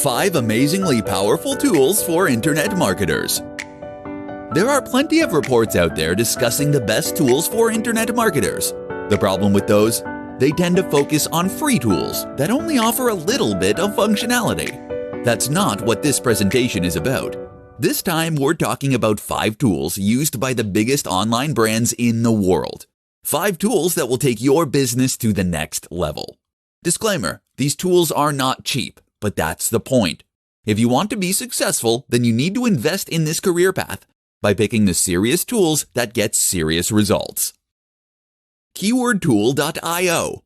5 amazingly powerful tools for internet marketers. There are plenty of reports out there discussing the best tools for internet marketers. The problem with those? They tend to focus on free tools that only offer a little bit of functionality. That's not what this presentation is about. This time we're talking about 5 tools used by the biggest online brands in the world. 5 tools that will take your business to the next level. Disclaimer, these tools are not cheap, but that's the point. If you want to be successful, then you need to invest in this career path by picking the serious tools that get serious results. KeywordTool.io.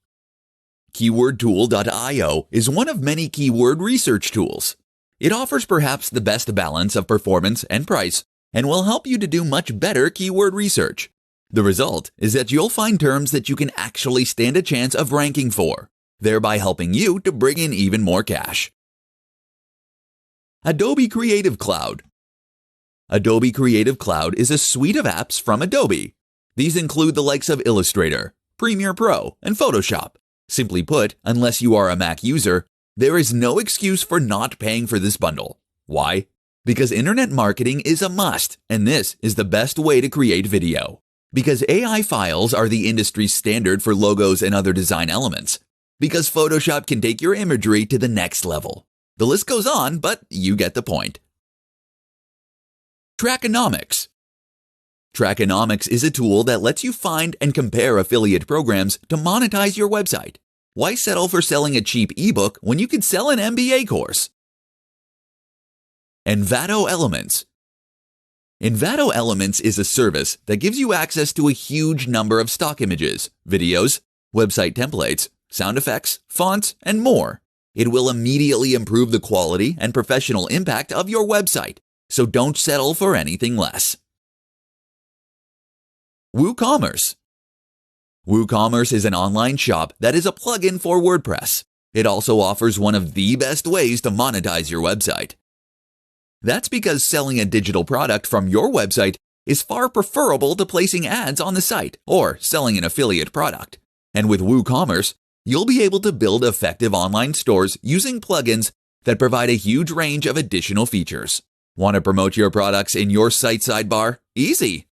KeywordTool.io is one of many keyword research tools. It offers perhaps the best balance of performance and price and will help you to do much better keyword research. The result is that you'll find terms that you can actually stand a chance of ranking for, thereby helping you to bring in even more cash. Adobe Creative Cloud. Adobe Creative Cloud is a suite of apps from Adobe. These include the likes of Illustrator, Premiere Pro, and Photoshop. Simply put, unless you are a Mac user, there is no excuse for not paying for this bundle. Why? Because internet marketing is a must, and this is the best way to create video. Because AI files are the industry standard for logos and other design elements. Because Photoshop can take your imagery to the next level. The list goes on, but you get the point. Trackonomics. Trackonomics is a tool that lets you find and compare affiliate programs to monetize your website. Why settle for selling a cheap ebook when you can sell an MBA course? Envato Elements. Envato Elements is a service that gives you access to a huge number of stock images, videos, website templates, sound effects, fonts, and more. It will immediately improve the quality and professional impact of your website, so don't settle for anything less. WooCommerce. WooCommerce is an online shop that is a plugin for WordPress. It also offers one of the best ways to monetize your website. That's because selling a digital product from your website is far preferable to placing ads on the site or selling an affiliate product. And with WooCommerce, you'll be able to build effective online stores using plugins that provide a huge range of additional features. Want to promote your products in your site sidebar? Easy!